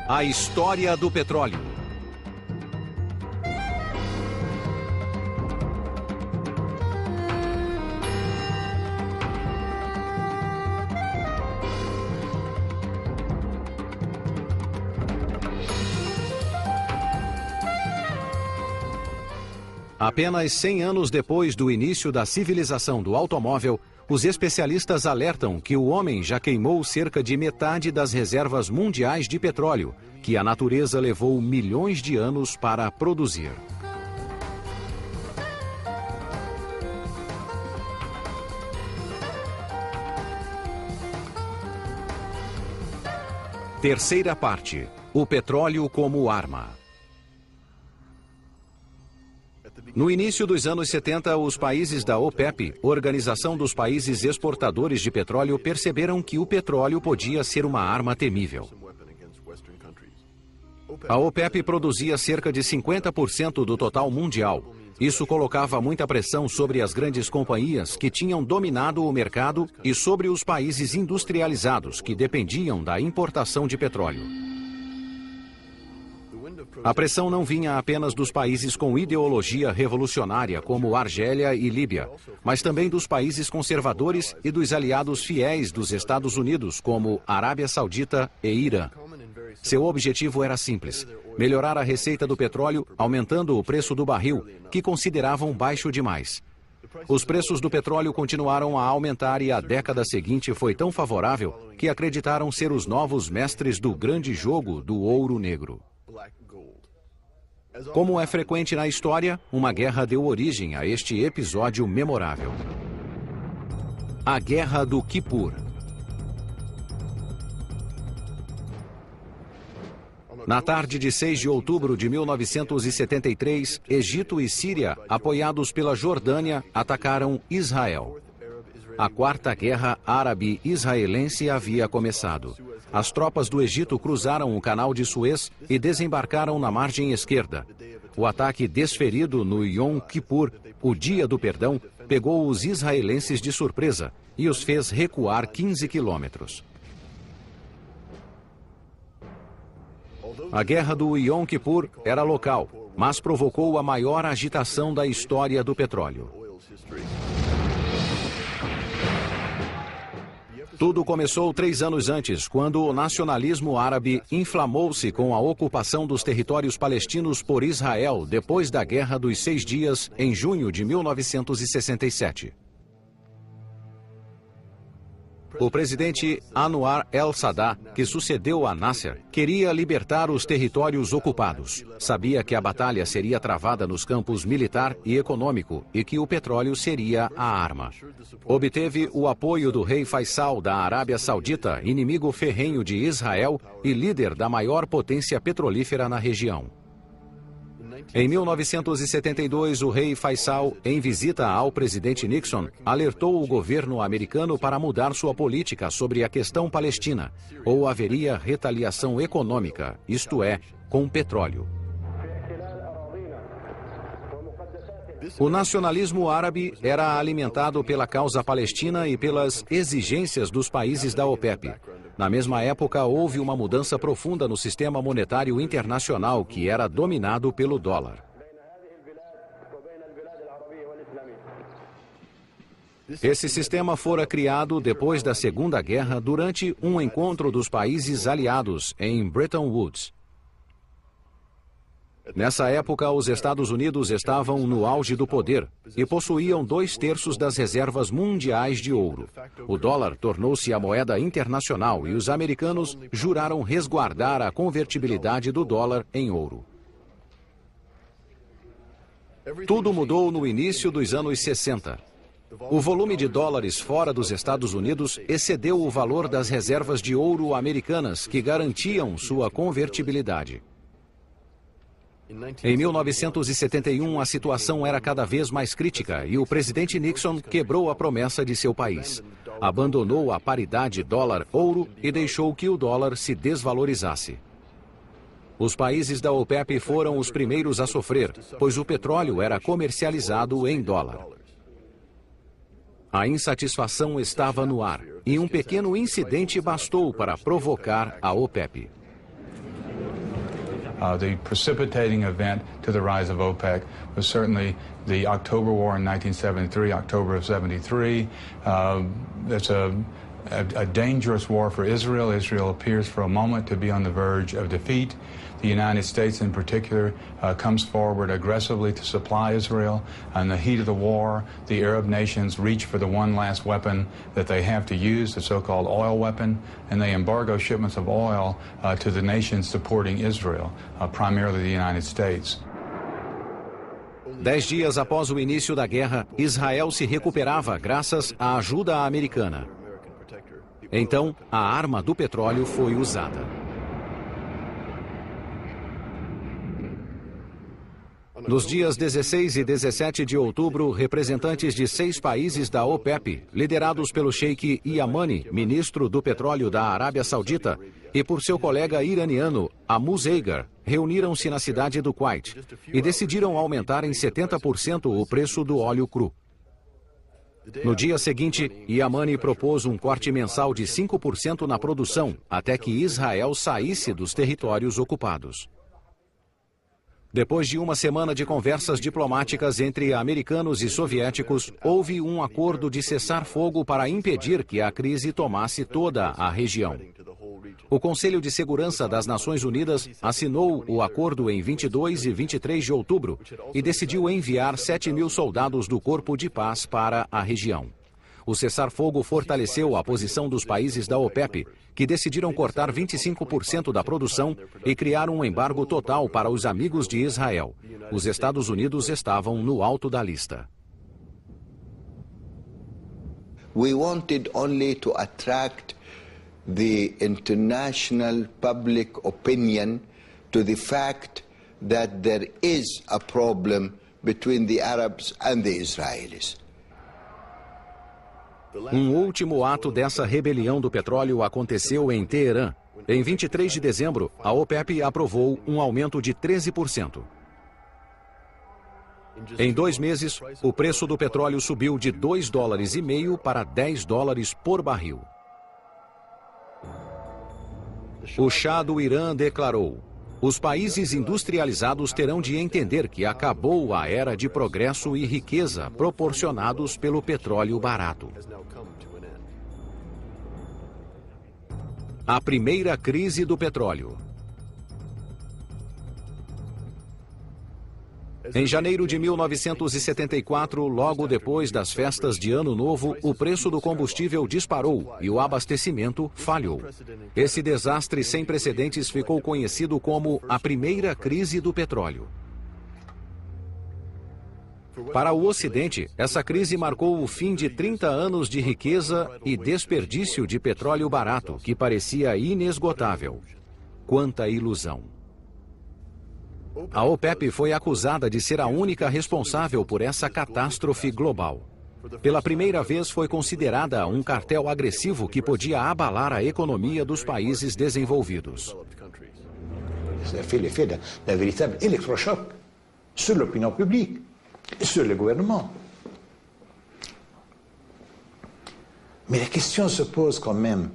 A história do petróleo. Apenas 100 anos depois do início da civilização do automóvel, os especialistas alertam que o homem já queimou cerca de metade das reservas mundiais de petróleo, que a natureza levou milhões de anos para produzir. Terceira parte: o petróleo como arma. No início dos anos 70, os países da OPEP, Organização dos Países Exportadores de Petróleo, perceberam que o petróleo podia ser uma arma temível. A OPEP produzia cerca de 50% do total mundial. Isso colocava muita pressão sobre as grandes companhias que tinham dominado o mercado e sobre os países industrializados que dependiam da importação de petróleo. A pressão não vinha apenas dos países com ideologia revolucionária, como Argélia e Líbia, mas também dos países conservadores e dos aliados fiéis dos Estados Unidos, como Arábia Saudita e Irã. Seu objetivo era simples: melhorar a receita do petróleo, aumentando o preço do barril, que consideravam baixo demais. Os preços do petróleo continuaram a aumentar e a década seguinte foi tão favorável que acreditaram ser os novos mestres do grande jogo do ouro negro. Como é frequente na história, uma guerra deu origem a este episódio memorável. A Guerra do Quipur. Na tarde de 6 de outubro de 1973, Egito e Síria, apoiados pela Jordânia, atacaram Israel. A Quarta Guerra Árabe-Israelense havia começado. As tropas do Egito cruzaram o Canal de Suez e desembarcaram na margem esquerda. O ataque desferido no Yom Kippur, o Dia do Perdão, pegou os israelenses de surpresa e os fez recuar 15 quilômetros. A Guerra do Yom Kippur era local, mas provocou a maior agitação da história do petróleo. Tudo começou 3 anos antes, quando o nacionalismo árabe inflamou-se com a ocupação dos territórios palestinos por Israel depois da Guerra dos 6 Dias, em junho de 1967. O presidente Anwar el-Sadat, que sucedeu a Nasser, queria libertar os territórios ocupados. Sabia que a batalha seria travada nos campos militar e econômico e que o petróleo seria a arma. Obteve o apoio do rei Faisal da Arábia Saudita, inimigo ferrenho de Israel e líder da maior potência petrolífera na região. Em 1972, o rei Faisal, em visita ao presidente Nixon, alertou o governo americano para mudar sua política sobre a questão palestina, ou haveria retaliação econômica, isto é, com petróleo. O nacionalismo árabe era alimentado pela causa palestina e pelas exigências dos países da OPEP. Na mesma época, houve uma mudança profunda no sistema monetário internacional, que era dominado pelo dólar. Esse sistema fora criado depois da Segunda Guerra durante um encontro dos países aliados em Bretton Woods. Nessa época, os Estados Unidos estavam no auge do poder e possuíam 2/3 das reservas mundiais de ouro. O dólar tornou-se a moeda internacional e os americanos juraram resguardar a convertibilidade do dólar em ouro. Tudo mudou no início dos anos 60. O volume de dólares fora dos Estados Unidos excedeu o valor das reservas de ouro americanas que garantiam sua convertibilidade. Em 1971, a situação era cada vez mais crítica e o presidente Nixon quebrou a promessa de seu país. Abandonou a paridade dólar-ouro e deixou que o dólar se desvalorizasse. Os países da OPEP foram os primeiros a sofrer, pois o petróleo era comercializado em dólar. A insatisfação estava no ar e um pequeno incidente bastou para provocar a OPEP. The precipitating event to the rise of OPEC was certainly the October War in 1973, October of 73. It's a dangerous war for Israel. Israel appears for a moment to be on the verge of defeat. The United States in particular comes forward aggressively to supply Israel. In the heat of the war, the Arab nations reach for the one last weapon that they have to use, the so-called oil weapon, and they embargo shipments of oil to the nations supporting Israel, primarily the United States. 10 dias após o início da guerra, Israel se recuperava graças à ajuda americana. Então, a arma do petróleo foi usada. Nos dias 16 e 17 de outubro, representantes de 6 países da OPEP, liderados pelo Sheikh Yamani, ministro do petróleo da Arábia Saudita, e por seu colega iraniano, Amos Eigar, reuniram-se na cidade do Kuwait e decidiram aumentar em 70% o preço do óleo cru. No dia seguinte, Yamani propôs um corte mensal de 5% na produção, até que Israel saísse dos territórios ocupados. Depois de uma semana de conversas diplomáticas entre americanos e soviéticos, houve um acordo de cessar-fogo para impedir que a crise tomasse toda a região. O Conselho de Segurança das Nações Unidas assinou o acordo em 22 e 23 de outubro e decidiu enviar 7.000 soldados do Corpo de Paz para a região. O cessar-fogo fortaleceu a posição dos países da OPEP, que decidiram cortar 25% da produção e criar um embargo total para os amigos de Israel. Os Estados Unidos estavam no alto da lista. We wanted only to attract the international public opinion to the fact that there is a problem between the Arabs and the Israelis. Um último ato dessa rebelião do petróleo aconteceu em Teherã. Em 23 de dezembro, a OPEP aprovou um aumento de 13%. Em 2 meses, o preço do petróleo subiu de $2,5 para $10 por barril. O Shah do Irã declarou: os países industrializados terão de entender que acabou a era de progresso e riqueza proporcionados pelo petróleo barato. A primeira crise do petróleo. Em janeiro de 1974, logo depois das festas de Ano Novo, o preço do combustível disparou e o abastecimento falhou. Esse desastre sem precedentes ficou conhecido como a primeira crise do petróleo. Para o Ocidente, essa crise marcou o fim de 30 anos de riqueza e desperdício de petróleo barato, que parecia inesgotável. Quanta ilusão! A OPEP foi acusada de ser a única responsável por essa catástrofe global. Pela primeira vez foi considerada um cartel agressivo que podia abalar a economia dos países desenvolvidos. Ça fait l'effet d'un véritable électrochoc sur l'opinion publique et sur le gouvernement. Mais la question se pose quand même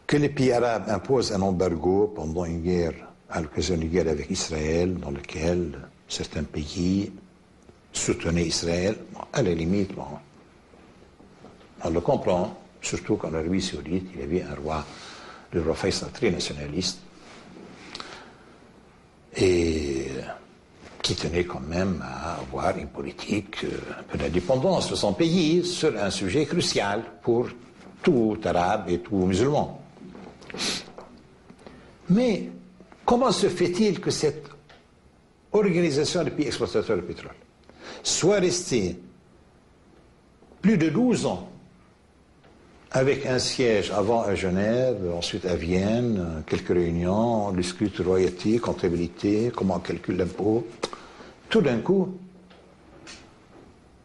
que les pays arabes imposent un embargo pendant une guerre, à l'occasion d'une guerre avec Israël, dans laquelle certains pays soutenaient Israël. Bon, à la limite, bon, on le comprend, surtout qu'en Arabie Saoudite, il y avait un roi, le roi Faisal, très nationaliste, et qui tenait quand même à avoir une politique un peu d'indépendance de son pays sur un sujet crucial pour tout arabe et tout musulman. Mais comment se fait-il que cette organisation des pays exportateurs de pétrole soit restée plus de 12 ans avec un siège avant à Genève, ensuite à Vienne, quelques réunions, on discute royauté, comptabilité, comment on calcule l'impôt. Tout d'un coup,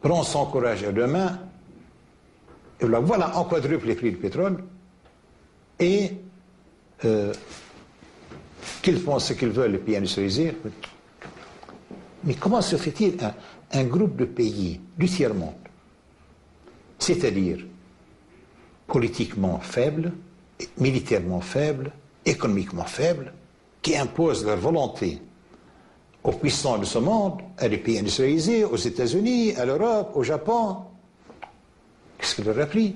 prend son courage à deux mains, et voilà, on quadruple les prix du pétrole, et qu'ils font ce qu'ils veulent, les pays industrialisés. Mais comment se fait-il un groupe de pays du tiers-monde, c'est-à-dire politiquement faible, militairement faible, économiquement faible, qui imposent leur volonté aux puissants de ce monde, à des pays industrialisés, aux États-Unis, à l'Europe, au Japon. Qu'est-ce qu'il leur a pris?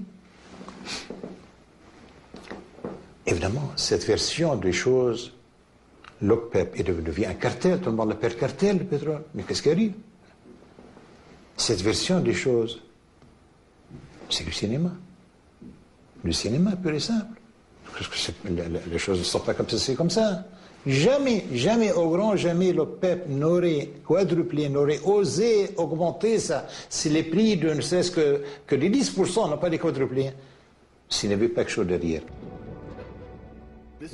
Évidemment, cette version des choses, l'OPEP devient un cartel, tout le monde l'appelle cartel, le pétrole. Mais qu'est-ce qui arrive? Cette version des choses, c'est du cinéma. Le cinéma pur et simple. Les choses ne sont pas comme ça, c'est comme ça. Jamais, jamais, au grand jamais, l'OPEP n'aurait quadruplé, n'aurait osé augmenter ça si les prix de ne serait-ce que les 10% n'ont pas quadruplé, s'il n'y avait pas quelque chose derrière.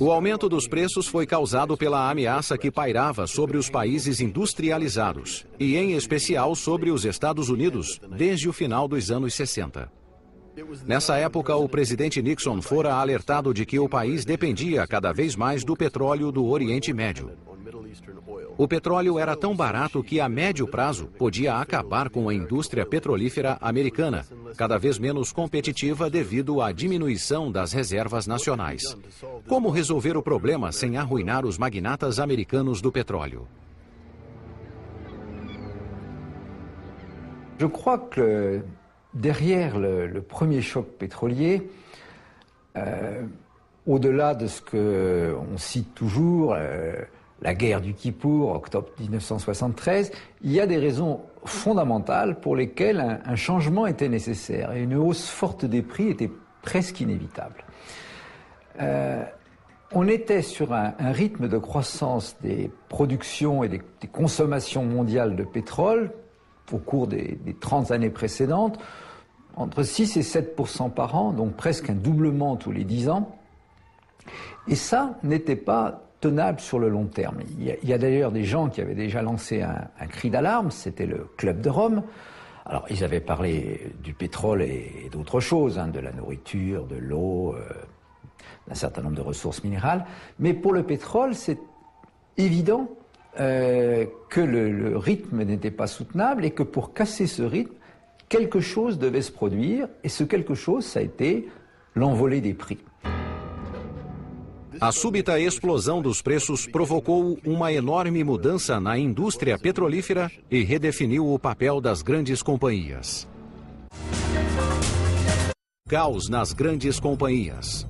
O aumento dos preços foi causado pela ameaça que pairava sobre os países industrializados, e em especial sobre os Estados Unidos, desde o final dos anos 60. Nessa época, o presidente Nixon fora alertado de que o país dependia cada vez mais do petróleo do Oriente Médio. O petróleo era tão barato que a médio prazo podia acabar com a indústria petrolífera americana, cada vez menos competitiva devido à diminuição das reservas nacionais. Como resolver o problema sem arruinar os magnatas americanos do petróleo? Je crois que derrière le premier choc pétrolier, au-delà de ce qu'on cite toujours, la guerre du Kippour, octobre 1973, il y a des raisons fondamentales pour lesquelles un changement était nécessaire et une hausse forte des prix était presque inévitable. On était sur un rythme de croissance des productions et des consommations mondiales de pétrole au cours des 30 années précédentes, entre 6 et 7% par an, donc presque un doublement tous les 10 ans. Et ça n'était pas tenable sur le long terme. Il y a d'ailleurs des gens qui avaient déjà lancé un cri d'alarme, c'était le Club de Rome. Alors ils avaient parlé du pétrole et d'autres choses, de la nourriture, de l'eau, d'un certain nombre de ressources minérales. Mais pour le pétrole, c'est évident que le rythme n'était pas soutenable et que pour casser ce rythme, quelque chose devait se produire, et ce quelque chose, ça a été l'envolée des prix. A súbita explosão dos preços provocou uma enorme mudança na indústria petrolífera e redefiniu o papel das grandes companhias. Caos nas grandes companhias.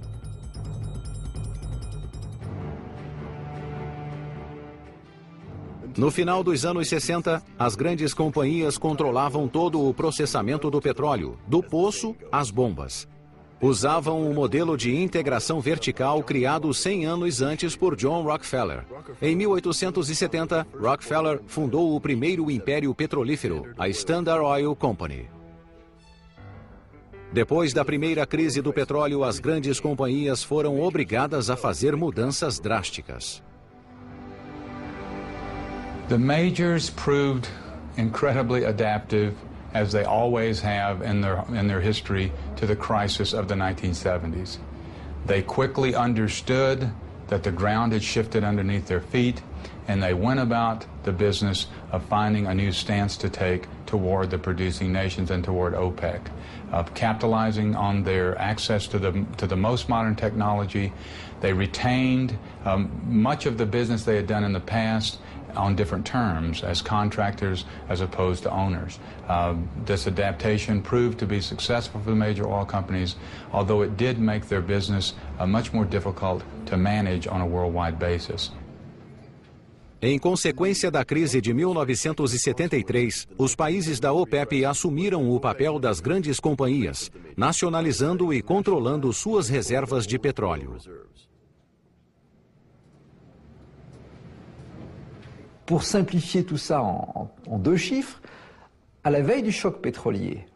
No final dos anos 60, as grandes companhias controlavam todo o processamento do petróleo, do poço às bombas. Usavam um modelo de integração vertical criado 100 anos antes por John Rockefeller. Em 1870, Rockefeller fundou o primeiro império petrolífero, a Standard Oil Company. Depois da primeira crise do petróleo, as grandes companhias foram obrigadas a fazer mudanças drásticas. The majors proved incredibly adaptive, as they always have in their history, to the crisis of the 1970s. They quickly understood that the ground had shifted underneath their feet, and they went about the business of finding a new stance to take toward the producing nations and toward OPEC, capitalizing on their access to the most modern technology. They retained much of the business they had done in the past on different terms, as contractors as opposed to owners. This adaptation proved to be successful for the major oil companies, although it did make their business much more difficult to manage on a worldwide basis. Em consequência da crise de 1973, os países da OPEP assumiram o papel das grandes companhias, nacionalizando e controlando suas reservas de petróleo. Pour simplifier tout ça en deux chiffres, à la veille du choc pétrolier,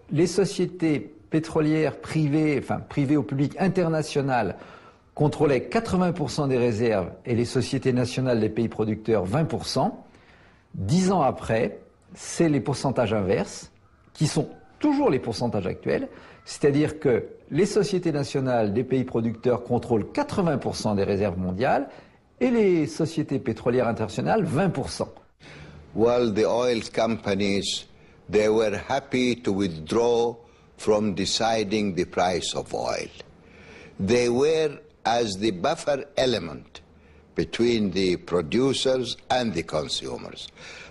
les sociétés pétrolières privées, enfin privées au public internationales, contrôlaient 80% des réserves et les sociétés nationales des pays producteurs 20%. 10 ans après, c'est les pourcentages inverses, qui sont toujours les pourcentages actuels, c'est-à-dire que les sociétés nationales des pays producteurs contrôlent 80% des réserves mondiales et les sociétés pétrolières internationales 20%. Well, the oil companies, they were happy to withdraw from deciding the price of oil. They were, as the buffer element between the producers and the consumers.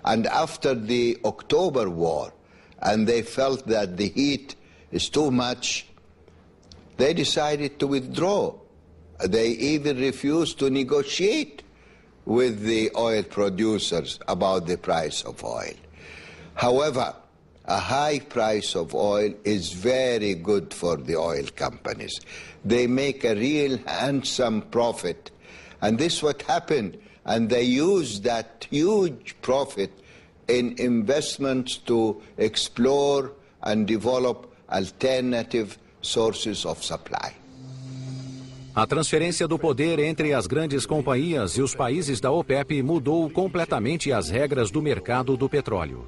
And after the October War, and they felt that the heat is too much, they decided to withdraw. They even refused to negotiate with the oil producers about the price of oil. However, a high price of oil is very good for the oil companies. They make a real handsome profit. And this is what happened. And they used that huge profit in investments to explore and develop alternative sources of supply. A transferência do poder entre as grandes companhias e os países da OPEP mudou completamente as regras do mercado do petróleo.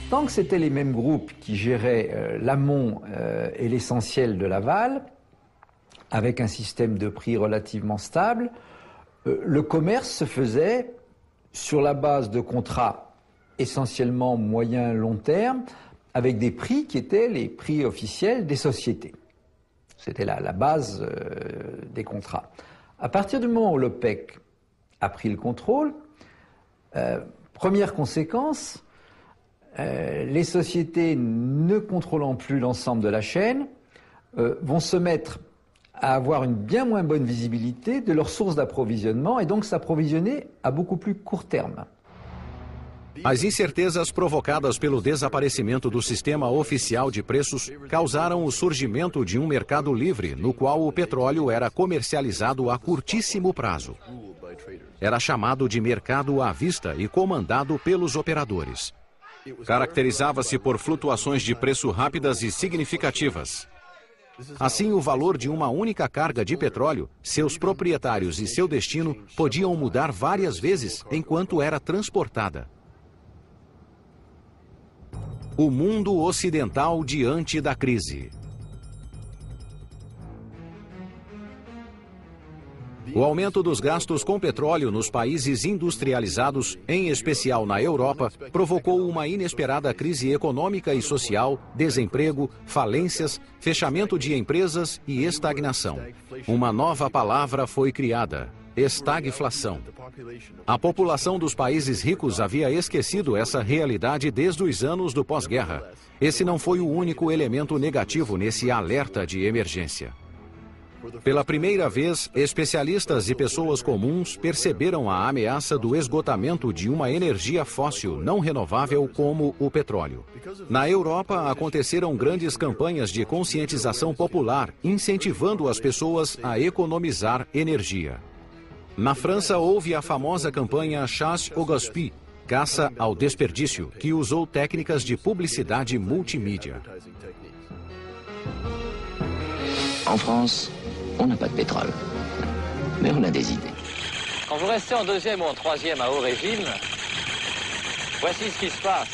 Tant que c'était les mêmes groupes qui géraient l'amont et l'essentiel de l'aval, avec un système de prix relativement stable, le commerce se faisait sur la base de contrats essentiellement moyen-long terme, avec des prix qui étaient les prix officiels des sociétés. C'était la base des contrats. À partir du moment où l'OPEC a pris le contrôle, première conséquence, les sociétés ne contrôlant plus l'ensemble de la chaîne vont se mettre à avoir une bien moins bonne visibilité de leurs sources d'approvisionnement et donc s'approvisionner à beaucoup plus court terme. As incertezas provocadas pelo desaparecimento do sistema oficial de preços causaram o surgimento de um mercado livre, no qual o petróleo era comercializado a curtíssimo prazo. Era chamado de mercado à vista e comandado pelos operadores. Caracterizava-se por flutuações de preço rápidas e significativas. Assim, o valor de uma única carga de petróleo, seus proprietários e seu destino podiam mudar várias vezes enquanto era transportada. O mundo ocidental diante da crise. O aumento dos gastos com petróleo nos países industrializados, em especial na Europa, provocou uma inesperada crise econômica e social, desemprego, falências, fechamento de empresas e estagnação. Uma nova palavra foi criada: estagflação. A população dos países ricos havia esquecido essa realidade desde os anos do pós-guerra. Esse não foi o único elemento negativo nesse alerta de emergência. Pela primeira vez, especialistas e pessoas comuns perceberam a ameaça do esgotamento de uma energia fóssil não renovável como o petróleo. Na Europa, aconteceram grandes campanhas de conscientização popular, incentivando as pessoas a economizar energia. Na França, houve a famosa campanha Chasse au gaspillage, caça ao desperdício, que usou técnicas de publicidade multimídia. En France, on n'a pas de pétrole, mais on a des idées. Quand vous restez en deuxième ou en troisième à haut régime, voici ce qui se passe.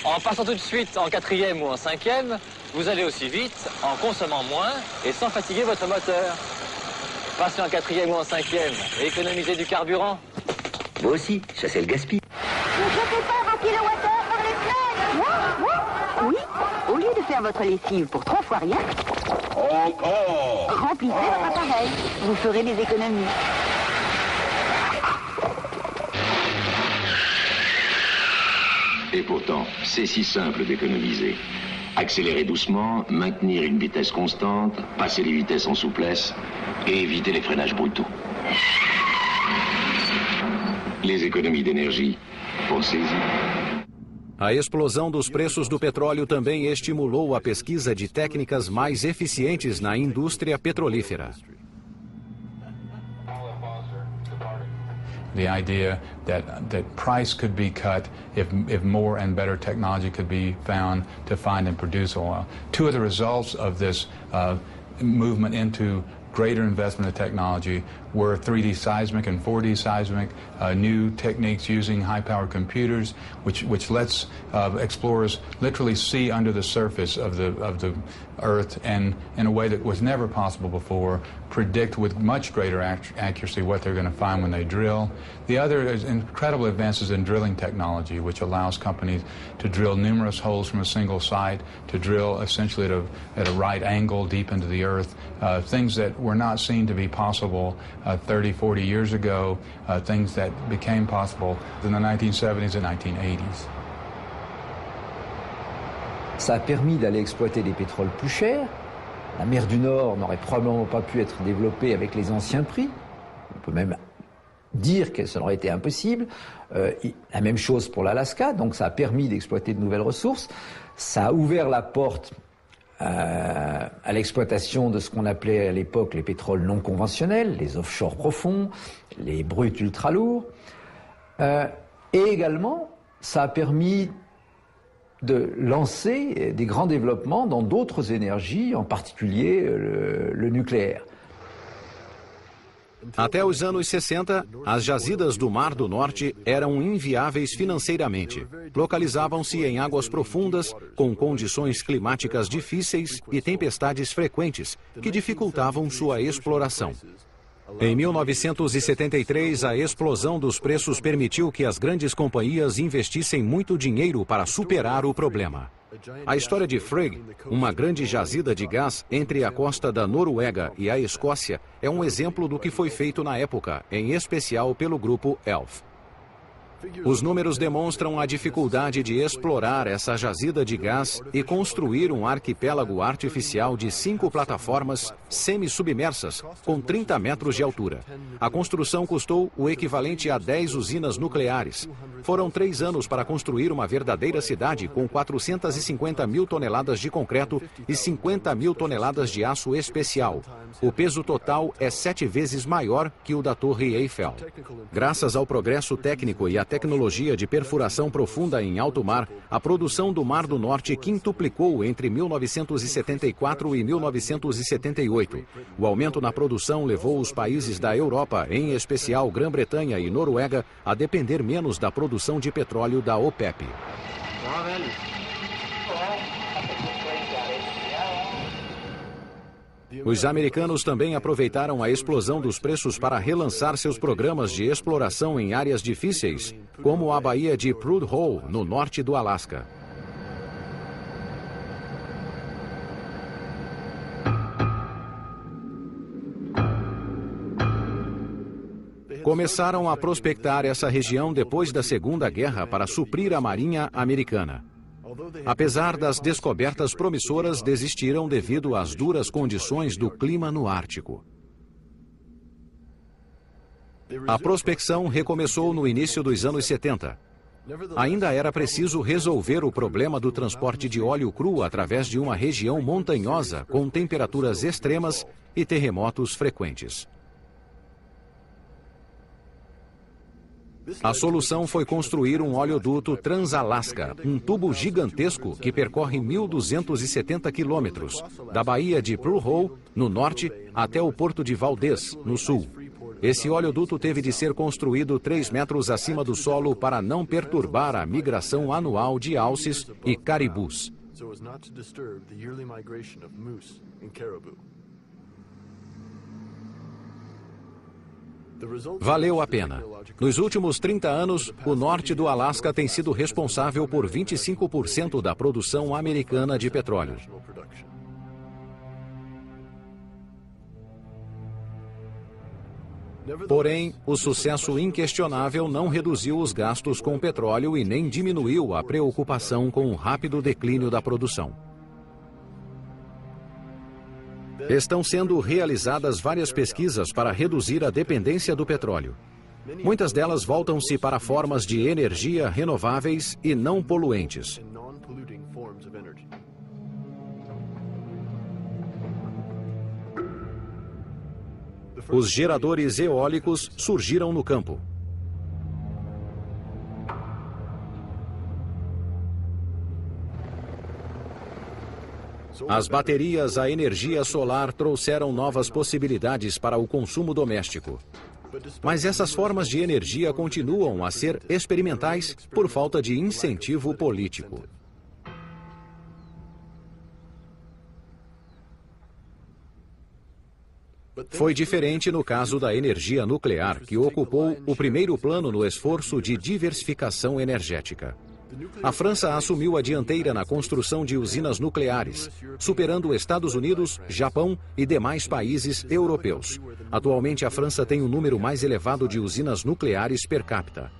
En passant tout de suite en quatrième ou en cinquième, vous allez aussi vite, en consommant moins et sans fatiguer votre moteur. Passez en quatrième ou en cinquième et économisez du carburant. Vous aussi, chassez le gaspillage. Ne jetez pas vos kilowattheures par les flingues. Oui, au lieu de faire votre lessive pour 3 fois rien, remplissez votre appareil. Vous ferez des économies. Et pourtant, c'est si simple d'économiser. Accélérer doucement, maintenir une vitesse constante, passer les vitesses en souplesse et éviter les freinages brutaux. Les économies d'énergie, pensez-y. A explosão dos preços do petróleo também estimulou a pesquisa de técnicas mais eficientes na indústria petrolífera. The idea that price could be cut if more and better technology could be found to find and produce oil. Two of the results of this movement into greater investment in technology were 3D seismic and 4D seismic, new techniques using high-powered computers, which lets explorers literally see under the surface of the Earth and in a way that was never possible before, predict with much greater accuracy what they're going to find when they drill. The other is incredible advances in drilling technology, which allows companies to drill numerous holes from a single site, to drill essentially at a right angle deep into the Earth, things that were not seen to be possible 30, 40 years ago, things that became possible in the 1970s and 1980s. Ça a permis d'aller exploiter des pétroles plus chers. La mer du Nord n'aurait probablement pas pu être développée avec les anciens prix. On peut même dire que ça aurait été impossible. La même chose pour l'Alaska, donc ça a permis d'exploiter de nouvelles ressources. Ça a ouvert la porte à l'exploitation de ce qu'on appelait à l'époque les pétroles non conventionnels, les offshore profonds, les bruts ultra lourds. Et également, ça a permis de lancer des grands développements dans d'autres énergies, en particulier le nucléaire. Até os anos 60, as jazidas do Mar do Norte eram inviáveis financeiramente. Localizavam-se em águas profundas, com condições climáticas difíceis e tempestades frequentes, que dificultavam sua exploração. Em 1973, a explosão dos preços permitiu que as grandes companhias investissem muito dinheiro para superar o problema. A história de Frigg, uma grande jazida de gás entre a costa da Noruega e a Escócia, é um exemplo do que foi feito na época, em especial pelo grupo ELF. Os números demonstram a dificuldade de explorar essa jazida de gás e construir um arquipélago artificial de 5 plataformas semi-submersas, com 30 metros de altura. A construção custou o equivalente a 10 usinas nucleares. Foram 3 anos para construir uma verdadeira cidade com 450 mil toneladas de concreto e 50 mil toneladas de aço especial. O peso total é 7 vezes maior que o da Torre Eiffel. Graças ao progresso técnico e à tecnologia de perfuração profunda em alto mar, a produção do Mar do Norte quintuplicou entre 1974 e 1978. O aumento na produção levou os países da Europa, em especial Grã-Bretanha e Noruega, a depender menos da produção de petróleo da OPEP. Os americanos também aproveitaram a explosão dos preços para relançar seus programas de exploração em áreas difíceis, como a Baía de Prudhoe, no norte do Alasca. Começaram a prospectar essa região depois da Segunda Guerra para suprir a Marinha Americana. Apesar das descobertas promissoras, desistiram devido às duras condições do clima no Ártico. A prospecção recomeçou no início dos anos 70. Ainda era preciso resolver o problema do transporte de óleo cru através de uma região montanhosa com temperaturas extremas e terremotos frequentes. A solução foi construir um oleoduto Trans-Alaska, um tubo gigantesco que percorre 1.270 quilômetros, da Baía de Prudhoe, no norte, até o porto de Valdez, no sul. Esse oleoduto teve de ser construído 3 metros acima do solo para não perturbar a migração anual de alces e caribus. Valeu a pena. Nos últimos 30 anos, o norte do Alasca tem sido responsável por 25% da produção americana de petróleo. Porém, o sucesso inquestionável não reduziu os gastos com petróleo e nem diminuiu a preocupação com o rápido declínio da produção. Estão sendo realizadas várias pesquisas para reduzir a dependência do petróleo. Muitas delas voltam-se para formas de energia renováveis e não poluentes. Os geradores eólicos surgiram no campo. As baterias a energia solar trouxeram novas possibilidades para o consumo doméstico. Mas essas formas de energia continuam a ser experimentais por falta de incentivo político. Foi diferente no caso da energia nuclear, que ocupou o primeiro plano no esforço de diversificação energética. A França assumiu a dianteira na construção de usinas nucleares, superando Estados Unidos, Japão e demais países europeus. Atualmente, a França tem o número mais elevado de usinas nucleares per capita.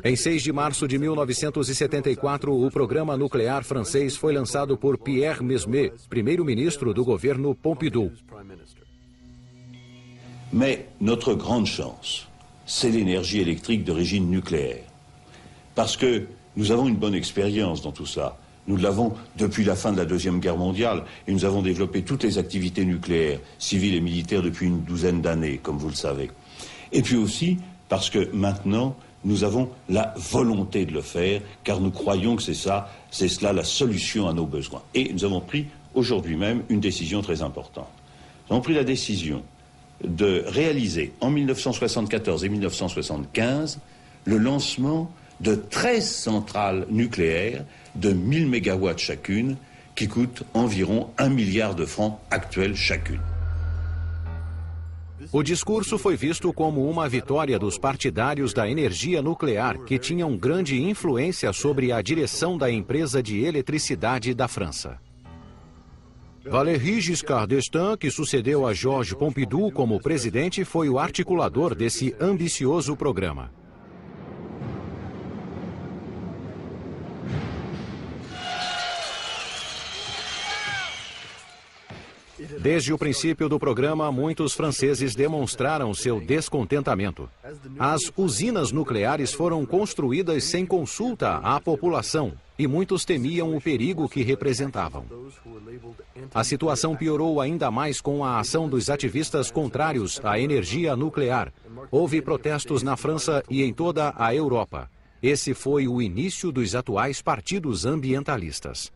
Em 6 de março de 1974, o programa nuclear francês foi lançado por Pierre Mesmer, primeiro-ministro do governo Pompidou. Mais notre grande chance, c'est l'énergie électrique d'origine nucléaire. Parce que nous avons une bonne expérience dans tout ça. Nous l'avons depuis la fin de la Deuxième Guerre mondiale et nous avons développé toutes les activités nucléaires, civiles et militaires depuis une douzaine d'années, comme vous le savez. Et puis aussi parce que maintenant, nous avons la volonté de le faire, car nous croyons que c'est cela la solution à nos besoins. Et nous avons pris aujourd'hui même une décision très importante. Nous avons pris la décision de réaliser en 1974 et 1975 le lancement de 13 centrales nucléaires de 1000 mégawatts chacune, qui coûtent environ 1 milliard de francs actuels chacune. O discurso foi visto como uma vitória dos partidários da energia nuclear, que tinham grande influência sobre a direção da empresa de eletricidade da França. Valéry Giscard d'Estaing, que sucedeu a Georges Pompidou como presidente, foi o articulador desse ambicioso programa. Desde o princípio do programa, muitos franceses demonstraram seu descontentamento. As usinas nucleares foram construídas sem consulta à população e muitos temiam o perigo que representavam. A situação piorou ainda mais com a ação dos ativistas contrários à energia nuclear. Houve protestos na França e em toda a Europa. Esse foi o início dos atuais partidos ambientalistas.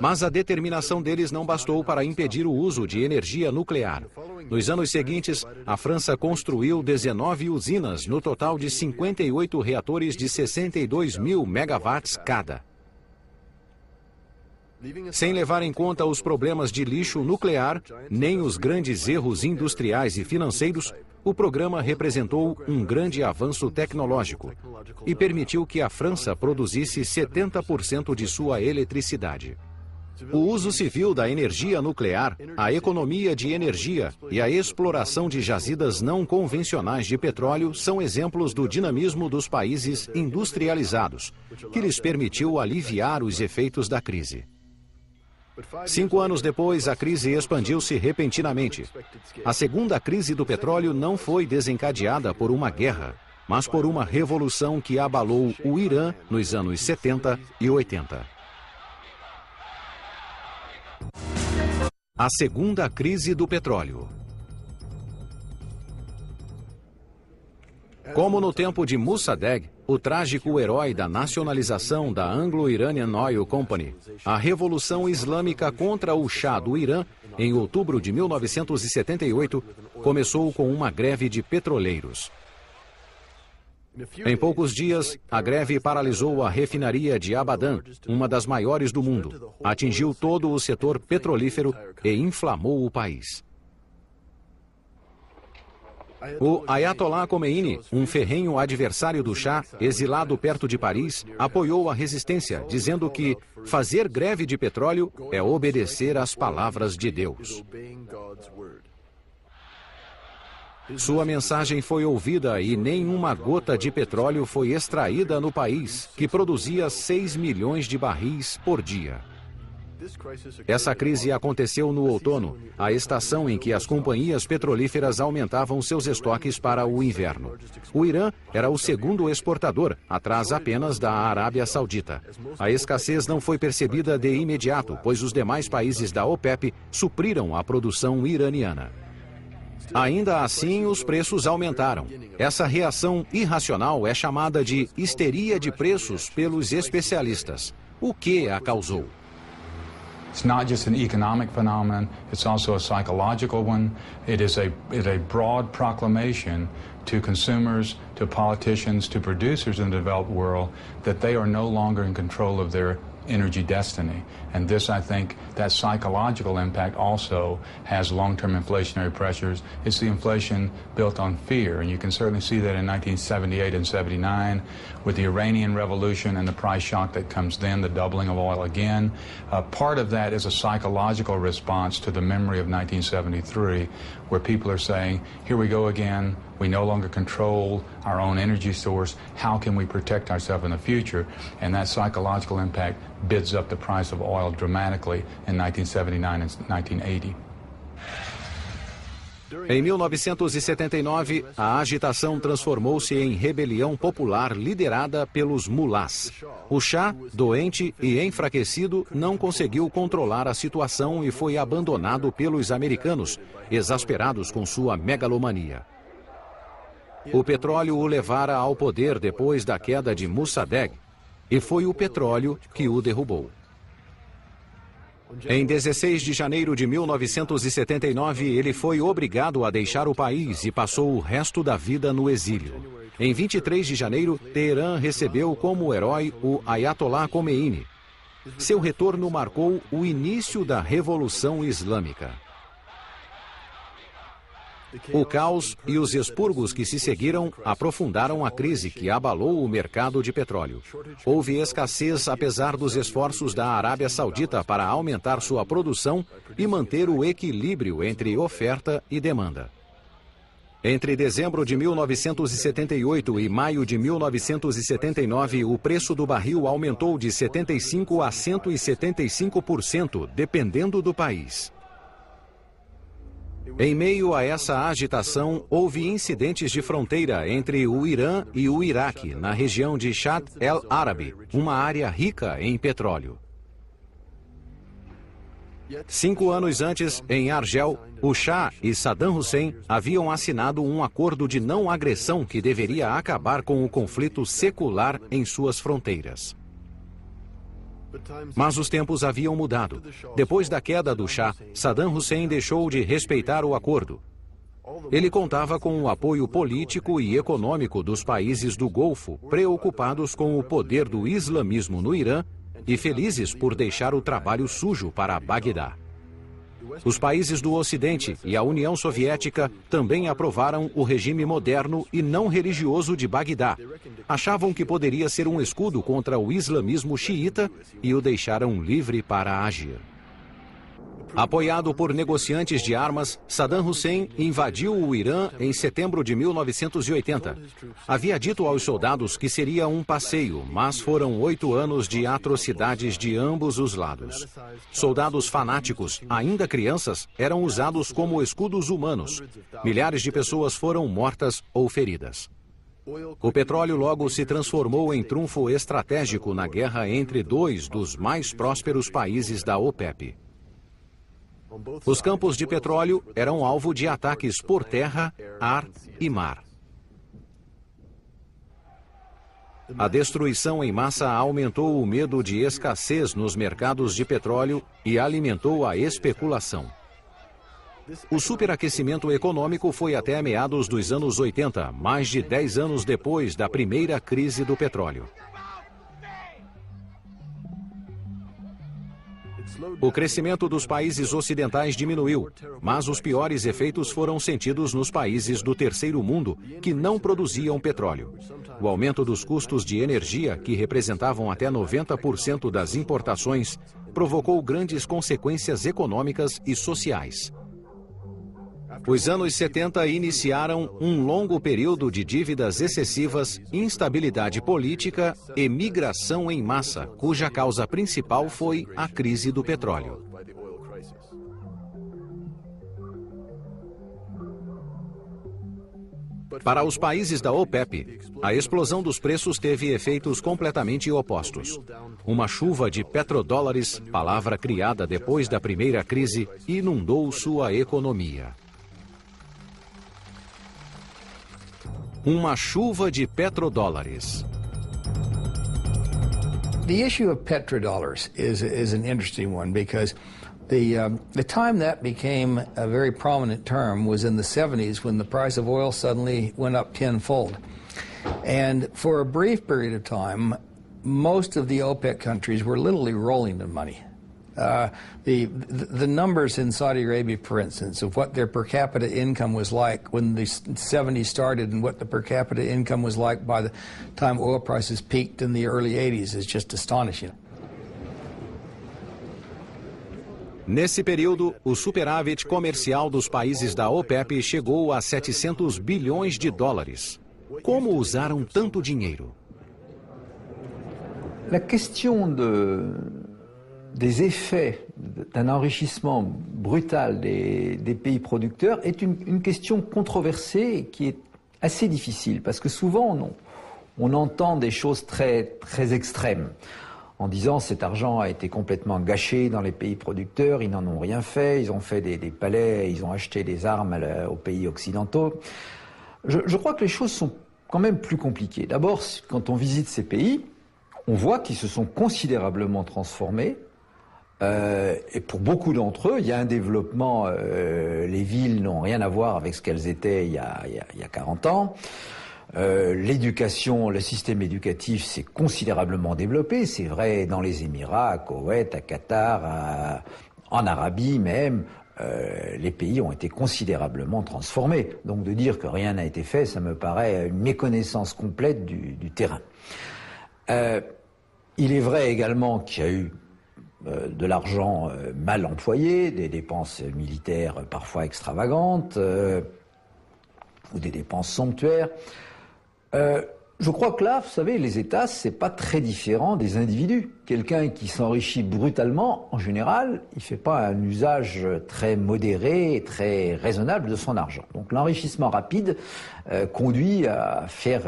Mas a determinação deles não bastou para impedir o uso de energia nuclear. Nos anos seguintes, a França construiu 19 usinas, no total de 58 reatores de 62 mil megawatts cada. Sem levar em conta os problemas de lixo nuclear, nem os grandes erros industriais e financeiros, o programa representou um grande avanço tecnológico e permitiu que a França produzisse 70% de sua eletricidade. O uso civil da energia nuclear, a economia de energia e a exploração de jazidas não convencionais de petróleo são exemplos do dinamismo dos países industrializados, que lhes permitiu aliviar os efeitos da crise. 5 anos depois, a crise expandiu-se repentinamente. A segunda crise do petróleo não foi desencadeada por uma guerra, mas por uma revolução que abalou o Irã nos anos 70 e 80. A segunda crise do petróleo. Como no tempo de Mossadegh, o trágico herói da nacionalização da Anglo-Iranian Oil Company, a Revolução Islâmica contra o Shah do Irã, em outubro de 1978, começou com uma greve de petroleiros. Em poucos dias, a greve paralisou a refinaria de Abadan, uma das maiores do mundo, atingiu todo o setor petrolífero e inflamou o país. O Ayatollah Khomeini, um ferrenho adversário do Shah, exilado perto de Paris, apoiou a resistência, dizendo que fazer greve de petróleo é obedecer às palavras de Deus. Sua mensagem foi ouvida e nenhuma gota de petróleo foi extraída no país, que produzia 6 milhões de barris por dia. Essa crise aconteceu no outono, a estação em que as companhias petrolíferas aumentavam seus estoques para o inverno. O Irã era o segundo exportador, atrás apenas da Arábia Saudita. A escassez não foi percebida de imediato, pois os demais países da OPEP supriram a produção iraniana. Ainda assim, os preços aumentaram. Essa reação irracional é chamada de histeria de preços pelos especialistas. O que a causou? It's not just an economic phenomenon, it's also a psychological one. It is a broad proclamation to consumers, to politicians, to producers in the developed world that they are no longer in control of their energy destiny. And this, I think, that psychological impact also has long-term inflationary pressures. It's the inflation built on fear, and you can certainly see that in 1978 and 79 with the Iranian Revolution and the price shock that comes then, the doubling of oil again. Part of that is a psychological response to the memory of 1973, where people are saying, here we go again, we no longer control our own energy source, how can we protect ourselves in the future? And that psychological impact bids up the price of oil dramatically in 1979 and 1980. Em 1979, a agitação transformou-se em rebelião popular liderada pelos mulás. O Shah, doente e enfraquecido, não conseguiu controlar a situação e foi abandonado pelos americanos, exasperados com sua megalomania. O petróleo o levara ao poder depois da queda de Mossadegh, e foi o petróleo que o derrubou. Em 16 de janeiro de 1979, ele foi obrigado a deixar o país e passou o resto da vida no exílio. Em 23 de janeiro, Teherã recebeu como herói o Ayatollah Khomeini. Seu retorno marcou o início da Revolução Islâmica. O caos e os expurgos que se seguiram aprofundaram a crise que abalou o mercado de petróleo. Houve escassez apesar dos esforços da Arábia Saudita para aumentar sua produção e manter o equilíbrio entre oferta e demanda. Entre dezembro de 1978 e maio de 1979, o preço do barril aumentou de 75% a 175%, dependendo do país. Em meio a essa agitação, houve incidentes de fronteira entre o Irã e o Iraque, na região de Shatt el-Arabi, uma área rica em petróleo. 5 anos antes, em Argel, o Shah e Saddam Hussein haviam assinado um acordo de não agressão que deveria acabar com o conflito secular em suas fronteiras. Mas os tempos haviam mudado. Depois da queda do Shah, Saddam Hussein deixou de respeitar o acordo. Ele contava com o apoio político e econômico dos países do Golfo, preocupados com o poder do islamismo no Irã e felizes por deixar o trabalho sujo para Bagdá. Os países do Ocidente e a União Soviética também aprovaram o regime moderno e não religioso de Bagdá. Achavam que poderia ser um escudo contra o islamismo xiita e o deixaram livre para agir. Apoiado por negociantes de armas, Saddam Hussein invadiu o Irã em setembro de 1980. Havia dito aos soldados que seria um passeio, mas foram 8 anos de atrocidades de ambos os lados. Soldados fanáticos, ainda crianças, eram usados como escudos humanos. Milhares de pessoas foram mortas ou feridas. O petróleo logo se transformou em trunfo estratégico na guerra entre 2 dos mais prósperos países da OPEP. Os campos de petróleo eram alvo de ataques por terra, ar e mar. A destruição em massa aumentou o medo de escassez nos mercados de petróleo e alimentou a especulação. O superaquecimento econômico foi até meados dos anos 80, mais de 10 anos depois da primeira crise do petróleo. O crescimento dos países ocidentais diminuiu, mas os piores efeitos foram sentidos nos países do terceiro mundo que não produziam petróleo. O aumento dos custos de energia, que representavam até 90% das importações, provocou grandes consequências econômicas e sociais. Os anos 70 iniciaram um longo período de dívidas excessivas, instabilidade política e migração em massa, cuja causa principal foi a crise do petróleo. Para os países da OPEP, a explosão dos preços teve efeitos completamente opostos. Uma chuva de petrodólares, palavra criada depois da primeira crise, inundou sua economia. Uma chuva de petrodólares. The issue of petrodollars is an interesting one because the time that became a very prominent term was in the 70s when the price of oil suddenly went up tenfold. And for a brief period of time, most of the OPEC countries were literally rolling in money. The numbers in Saudi Arabia, for instance, of what their per capita income was like when the 70s started and what the per capita income was like by the time oil prices peaked in the early 80s is just astonishing. Nesse período, o superávit comercial dos países da OPEP chegou a 700 bilhões de dólares. Como usaram tanto dinheiro? La question des effets d'un enrichissement brutal des pays producteurs est une question controversée et qui est assez difficile parce que souvent on entend des choses très extrêmes en disant cet argent a été complètement gâché dans les pays producteurs, ils n'en ont rien fait, ils ont fait des palais, ils ont acheté des armes aux pays occidentaux. Je crois que les choses sont quand même plus compliquées. D'abord, quand on visite ces pays, on voit qu'ils se sont considérablement transformés. Et pour beaucoup d'entre eux, il y a un développement, les villes n'ont rien à voir avec ce qu'elles étaient il y a 40 ans. L'éducation, le système éducatif s'est considérablement développé. C'est vrai dans les Émirats, à Koweït, à Qatar, en Arabie même. Les pays ont été considérablement transformés. Donc de dire que rien n'a été fait, ça me paraît une méconnaissance complète du terrain. Il est vrai également qu'il y a eu de l'argent mal employé, des dépenses militaires parfois extravagantes, ou des dépenses somptuaires. Je crois que là, vous savez, les États, c'est pas très différent des individus. Quelqu'un qui s'enrichit brutalement, en général, il fait pas un usage très modéré et très raisonnable de son argent. Donc l'enrichissement rapide conduit à faire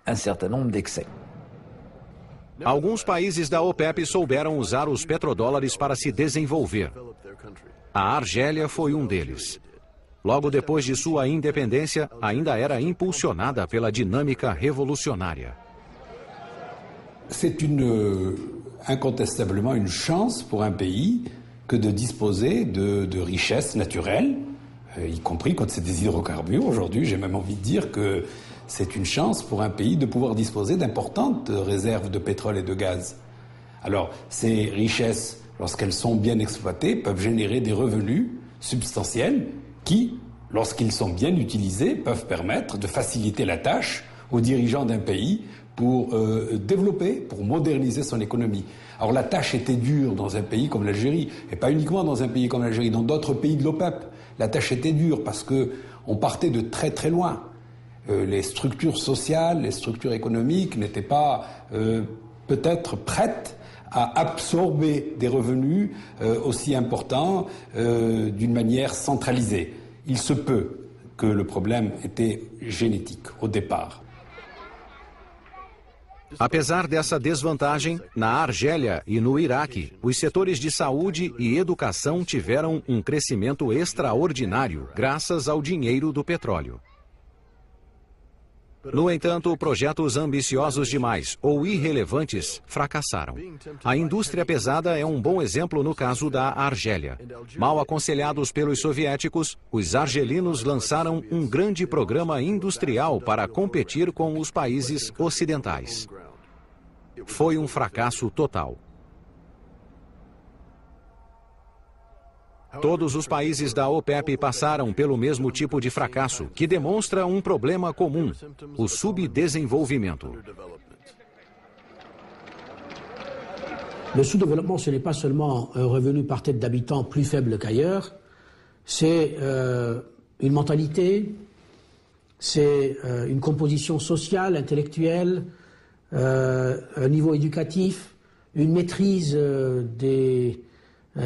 un certain nombre d'excès. Alguns países da OPEP souberam usar os petrodólares para se desenvolver. A Argélia foi um deles. Logo depois de sua independência, ainda era impulsionada pela dinâmica revolucionária. C'est incontestablement une chance pour un pays que de disposer de richesses naturelles, y compris quand c'est des hydrocarbures. Aujourd'hui, j'ai même envie de dire que c'est une chance pour un pays de pouvoir disposer d'importantes réserves de pétrole et de gaz. Alors, ces richesses, lorsqu'elles sont bien exploitées, peuvent générer des revenus substantiels qui, lorsqu'ils sont bien utilisés, peuvent permettre de faciliter la tâche aux dirigeants d'un pays pour développer, pour moderniser son économie. Alors la tâche était dure dans un pays comme l'Algérie, et pas uniquement dans un pays comme l'Algérie, dans d'autres pays de l'OPEP. La tâche était dure parce qu'on partait de très très loin. Les structures sociales, les structures économiques n'étaient pas peut-être prêtes à absorber des revenus aussi importants d'une manière centralisée. Il se peut que le problème était génétique au départ. Apesar dessa desvantagem, na Argélia e no Iraque, os setores de saúde e educação tiveram um crescimento extraordinário graças ao dinheiro do petróleo. No entanto, projetos ambiciosos demais ou irrelevantes fracassaram. A indústria pesada é um bom exemplo no caso da Argélia. Mal aconselhados pelos soviéticos, os argelinos lançaram um grande programa industrial para competir com os países ocidentais. Foi um fracasso total. Todos os países da OPEP passaram pelo mesmo tipo de fracasso, que demonstra um problema comum: o subdesenvolvimento. Le sous-développement, ce n'est pas seulement un revenu par tête d'habitant plus faible qu'ailleurs, c'est une mentalité, c'est une composition sociale, intellectuelle, un niveau éducatif, une maîtrise des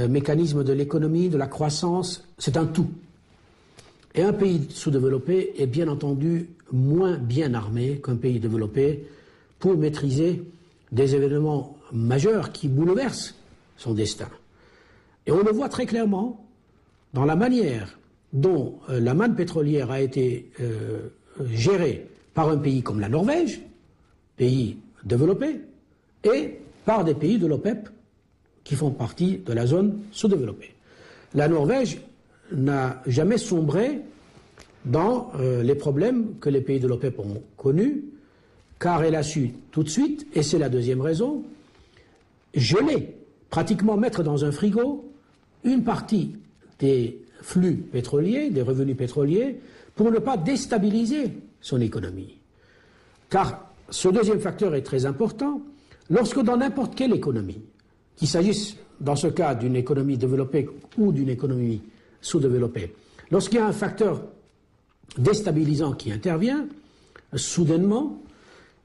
mécanismes de l'économie, de la croissance, c'est un tout. Et un pays sous-développé est bien entendu moins bien armé qu'un pays développé pour maîtriser des événements majeurs qui bouleversent son destin. Et on le voit très clairement dans la manière dont la manne pétrolière a été gérée par un pays comme la Norvège, pays développé, et par des pays de l'OPEP qui font partie de la zone sous-développée. La Norvège n'a jamais sombré dans les problèmes que les pays de l'OPEP ont connus, car elle a su tout de suite, et c'est la deuxième raison, geler, pratiquement mettre dans un frigo une partie des flux pétroliers, des revenus pétroliers, pour ne pas déstabiliser son économie. Car ce deuxième facteur est très important. Lorsque dans n'importe quelle économie, qu'il s'agisse dans ce cas d'une économie développée ou d'une économie sous-développée, lorsqu'il y a un facteur déstabilisant qui intervient, soudainement,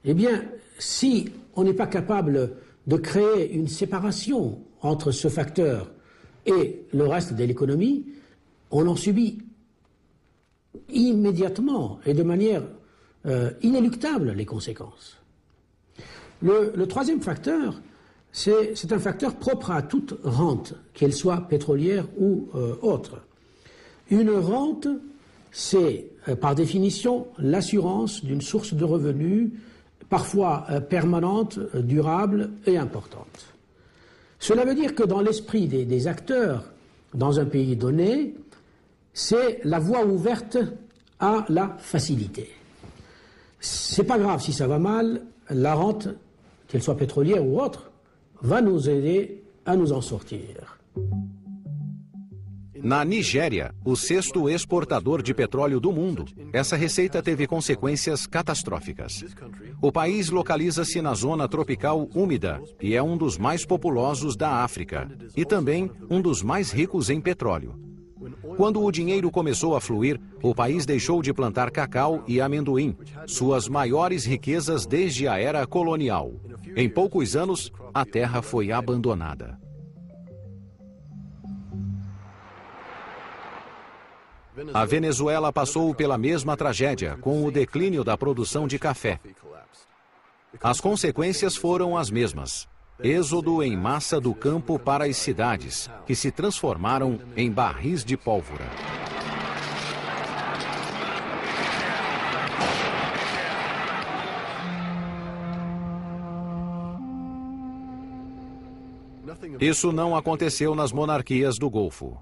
eh bien, si on n'est pas capable de créer une séparation entre ce facteur et le reste de l'économie, on en subit immédiatement et de manière inéluctable les conséquences. Le troisième facteur, c'est un facteur propre à toute rente, qu'elle soit pétrolière ou autre. Une rente, c'est par définition l'assurance d'une source de revenus parfois permanente, durable et importante. Cela veut dire que dans l'esprit des acteurs dans un pays donné, c'est la voie ouverte à la facilité. C'est pas grave si ça va mal, la rente, qu'elle soit pétrolière ou autre, va nous aider a nos en sortir. Na Nigéria, o sexto exportador de petróleo do mundo, essa receita teve consequências catastróficas. O país localiza-se na zona tropical úmida e é um dos mais populosos da África e também um dos mais ricos em petróleo. Quando o dinheiro começou a fluir, o país deixou de plantar cacau e amendoim, suas maiores riquezas desde a era colonial. Em poucos anos, a terra foi abandonada. A Venezuela passou pela mesma tragédia, com o declínio da produção de café. As consequências foram as mesmas. Êxodo em massa do campo para as cidades, que se transformaram em barris de pólvora. Isso não aconteceu nas monarquias do Golfo.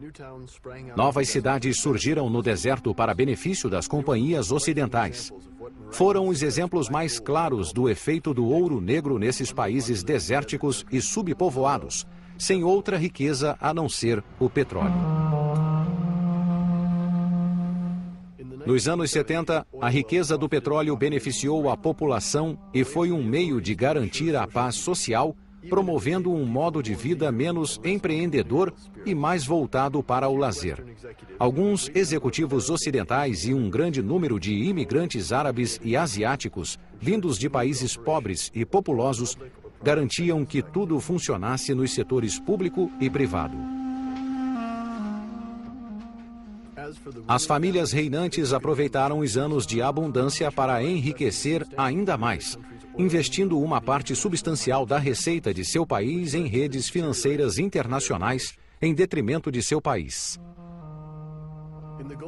Novas cidades surgiram no deserto para benefício das companhias ocidentais. Foram os exemplos mais claros do efeito do ouro negro nesses países desérticos e subpovoados, sem outra riqueza a não ser o petróleo. Nos anos 70, a riqueza do petróleo beneficiou a população e foi um meio de garantir a paz social, promovendo um modo de vida menos empreendedor e mais voltado para o lazer. Alguns executivos ocidentais e um grande número de imigrantes árabes e asiáticos, vindos de países pobres e populosos, garantiam que tudo funcionasse nos setores público e privado. As famílias reinantes aproveitaram os anos de abundância para enriquecer ainda mais, investindo uma parte substancial da receita de seu país em redes financeiras internacionais, em detrimento de seu país.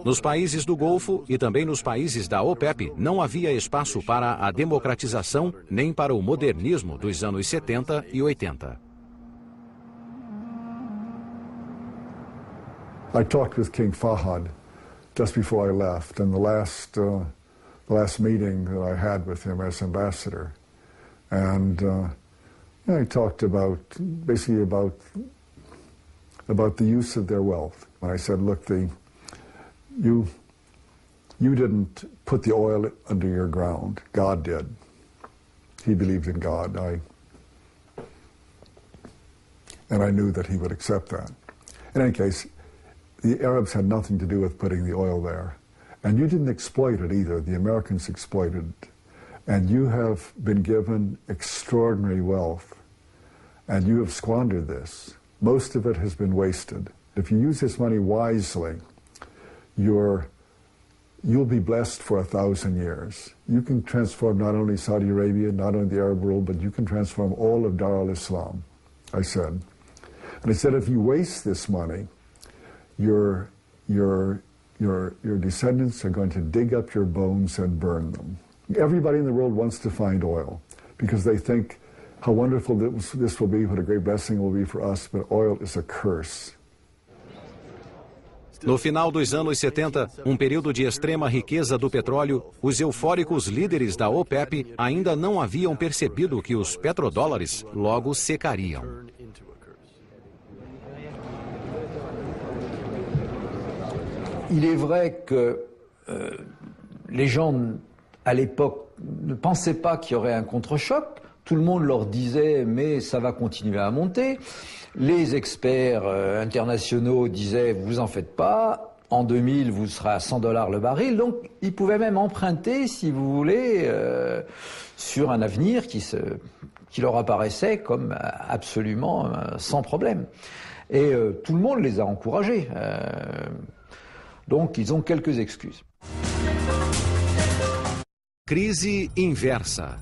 Nos países do Golfo e também nos países da OPEP, não havia espaço para a democratização nem para o modernismo dos anos 70 e 80. I talked with King Fahd just before I left, and the last meeting that I had with him as ambassador. And I talked basically about the use of their wealth. And I said, look, you didn't put the oil under your ground. God did. He believed in God. And I knew that he would accept that. In any case, the Arabs had nothing to do with putting the oil there. And you didn't exploit it either. The Americans exploited it. And you have been given extraordinary wealth. And you have squandered this. Most of it has been wasted. If you use this money wisely, you'll be blessed for 1,000 years. You can transform not only Saudi Arabia, not only the Arab world, but you can transform all of Dar al-Islam, I said. And I said, if you waste this money, your descendants are going to dig up your bones and burn them. Everybody in the world wants to find oil because they think how wonderful this will be, what a great blessing it will be for us, but oil is a curse. No final dos anos 70, um período de extrema riqueza do petróleo, os eufóricos líderes da OPEP ainda não haviam percebido que os petrodólares logo secariam. Il est vrai que les gens, à l'époque, ne pensaient pas qu'il y aurait un contre-choc. Tout le monde leur disait « mais ça va continuer à monter ». Les experts internationaux disaient « vous en faites pas, en 2000 vous serez à $100 le baril ». Donc ils pouvaient même emprunter, si vous voulez, sur un avenir qui leur apparaissait comme absolument sans problème. Et tout le monde les a encouragés. Donc ils ont quelques excuses. Crise inversa.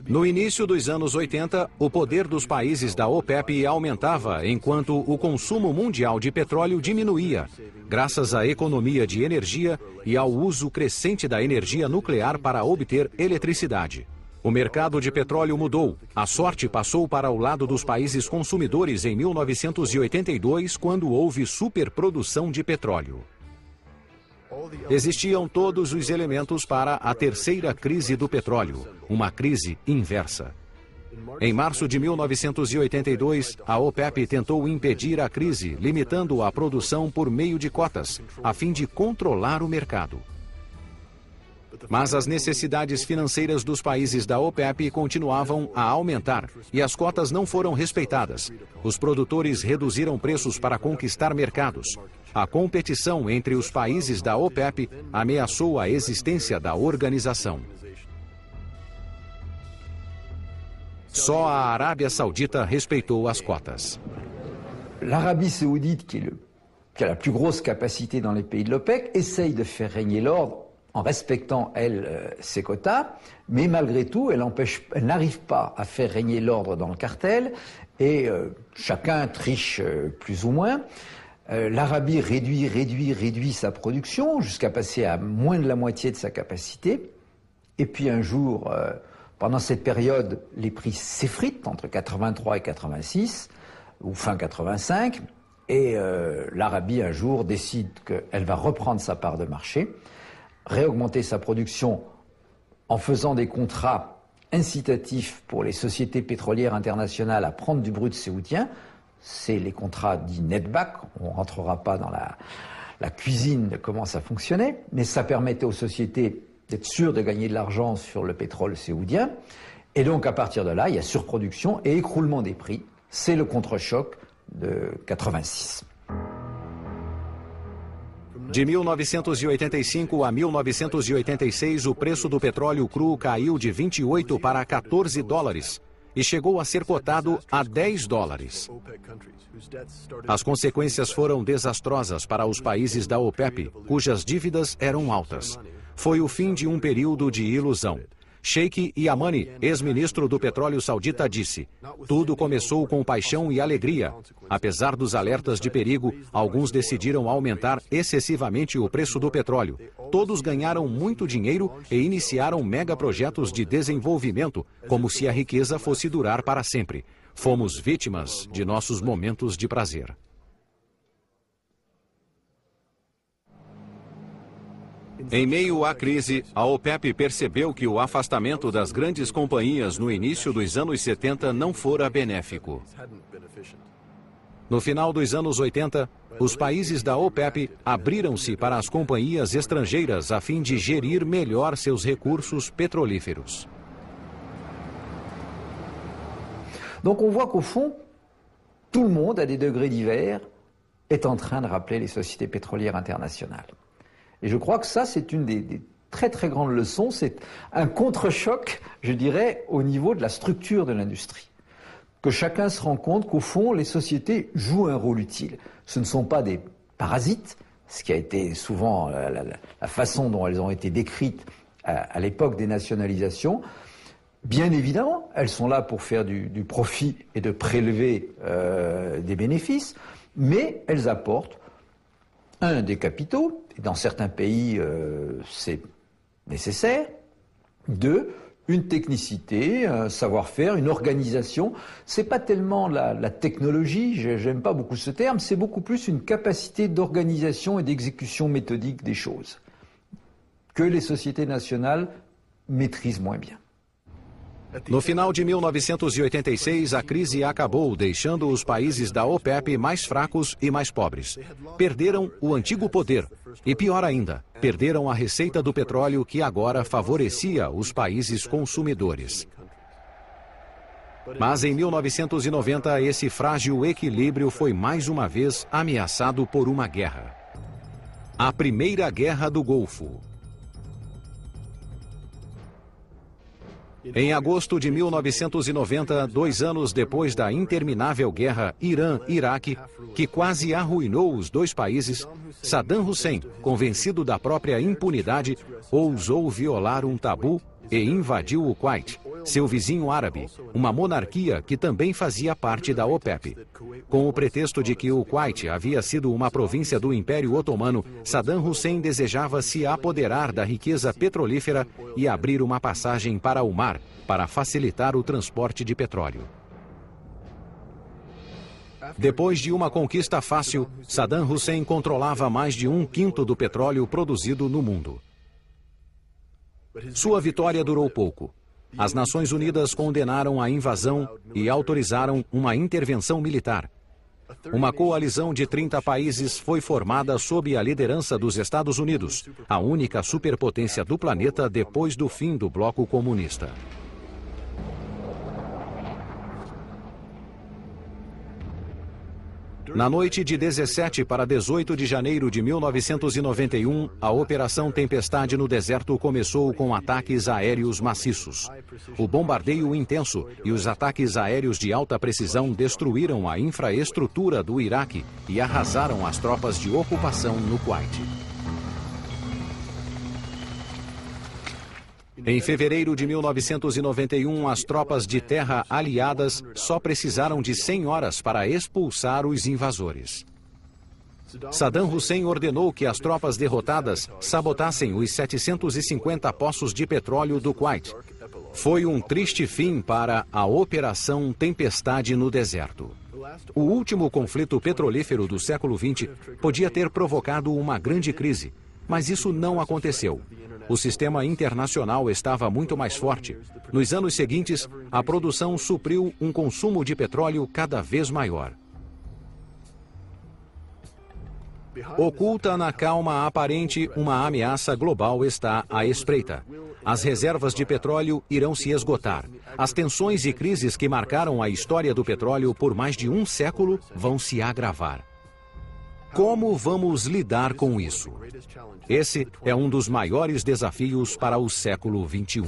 No início dos anos 80, o poder dos países da OPEP aumentava, enquanto o consumo mundial de petróleo diminuía, graças à economia de energia e ao uso crescente da energia nuclear para obter eletricidade. O mercado de petróleo mudou. A sorte passou para o lado dos países consumidores em 1982, quando houve superprodução de petróleo. Existiam todos os elementos para a terceira crise do petróleo, uma crise inversa. Em março de 1982, a OPEP tentou impedir a crise, limitando a produção por meio de cotas, a fim de controlar o mercado. Mas as necessidades financeiras dos países da OPEP continuavam a aumentar e as cotas não foram respeitadas. Os produtores reduziram preços para conquistar mercados. A competição entre os países da OPEP ameaçou a existência da organização. Só a Arábia Saudita respeitou as cotas. L'Arabie Saoudite, qui a la plus grosse capacité dans les pays de l'OPEC, essaye de faire régner l'ordre en respectant, elle, ses quotas, mais malgré tout, elle n'arrive pas à faire régner l'ordre dans le cartel, et chacun triche plus ou moins. L'Arabie réduit sa production jusqu'à passer à moins de la moitié de sa capacité. Et puis un jour, pendant cette période, les prix s'effritent entre 83 et 86, ou fin 85, et l'Arabie un jour décide qu'elle va reprendre sa part de marché, réaugmenter sa production en faisant des contrats incitatifs pour les sociétés pétrolières internationales à prendre du brut saoudien. C'est les contrats dits netback, on ne rentrera pas dans la cuisine de comment ça fonctionnait, mais ça permettait aux sociétés d'être sûres de gagner de l'argent sur le pétrole saoudien. Et donc à partir de là, il y a surproduction et écroulement des prix. C'est le contre-choc de 86. De 1985 a 1986, o preço do petróleo cru caiu de 28 para 14 dólares e chegou a ser cotado a 10 dólares. As consequências foram desastrosas para os países da OPEP, cujas dívidas eram altas. Foi o fim de um período de ilusão. Sheikh Yamani, ex-ministro do petróleo saudita, disse: tudo começou com paixão e alegria. Apesar dos alertas de perigo, alguns decidiram aumentar excessivamente o preço do petróleo. Todos ganharam muito dinheiro e iniciaram megaprojetos de desenvolvimento, como se a riqueza fosse durar para sempre. Fomos vítimas de nossos momentos de prazer. Em meio à crise, a OPEP percebeu que o afastamento das grandes companhias no início dos anos 70 não fora benéfico. No final dos anos 80, os países da OPEP abriram-se para as companhias estrangeiras a fim de gerir melhor seus recursos petrolíferos. Donc on voit qu'au fond, tout le monde, à des degrés divers, est en train de rappeler les sociétés pétrolières internationales. Et je crois que ça, c'est une des très très grandes leçons. C'est un contre-choc, je dirais, au niveau de la structure de l'industrie. Que chacun se rend compte qu'au fond, les sociétés jouent un rôle utile. Ce ne sont pas des parasites, ce qui a été souvent la façon dont elles ont été décrites à l'époque des nationalisations. Bien évidemment, elles sont là pour faire du profit et de prélever des bénéfices, mais elles apportent des capitaux, et dans certains pays c'est nécessaire, Deux, une technicité, un savoir-faire, une organisation. C'est pas tellement la technologie, j'aime pas beaucoup ce terme, c'est beaucoup plus une capacité d'organisation et d'exécution méthodique des choses que les sociétés nationales maîtrisent moins bien. No final de 1986, a crise acabou, deixando os países da OPEP mais fracos e mais pobres. Perderam o antigo poder e, pior ainda, perderam a receita do petróleo que agora favorecia os países consumidores. Mas em 1990, esse frágil equilíbrio foi mais uma vez ameaçado por uma guerra. A Primeira Guerra do Golfo. Em agosto de 1990, 2 anos depois da interminável guerra Irã-Iraque, que quase arruinou os dois países, Saddam Hussein, convencido da própria impunidade, ousou violar um tabu e invadiu o Kuwait, seu vizinho árabe, uma monarquia que também fazia parte da OPEP. Com o pretexto de que o Kuwait havia sido uma província do Império Otomano, Saddam Hussein desejava se apoderar da riqueza petrolífera e abrir uma passagem para o mar, para facilitar o transporte de petróleo. Depois de uma conquista fácil, Saddam Hussein controlava mais de 1/5 do petróleo produzido no mundo. Sua vitória durou pouco. As Nações Unidas condenaram a invasão e autorizaram uma intervenção militar. Uma coalizão de 30 países foi formada sob a liderança dos Estados Unidos, a única superpotência do planeta depois do fim do bloco comunista. Na noite de 17 para 18 de janeiro de 1991, a Operação Tempestade no deserto começou com ataques aéreos maciços. O bombardeio intenso e os ataques aéreos de alta precisão destruíram a infraestrutura do Iraque e arrasaram as tropas de ocupação no Kuwait. Em fevereiro de 1991, as tropas de terra aliadas só precisaram de 100 horas para expulsar os invasores. Saddam Hussein ordenou que as tropas derrotadas sabotassem os 750 poços de petróleo do Kuwait. Foi um triste fim para a Operação Tempestade no deserto. O último conflito petrolífero do século XX podia ter provocado uma grande crise, mas isso não aconteceu. O sistema internacional estava muito mais forte. Nos anos seguintes, a produção supriu um consumo de petróleo cada vez maior. Oculta na calma aparente, uma ameaça global está à espreita. As reservas de petróleo irão se esgotar. As tensões e crises que marcaram a história do petróleo por mais de um século vão se agravar. Como vamos lidar com isso? Esse é um dos maiores desafios para o século XXI.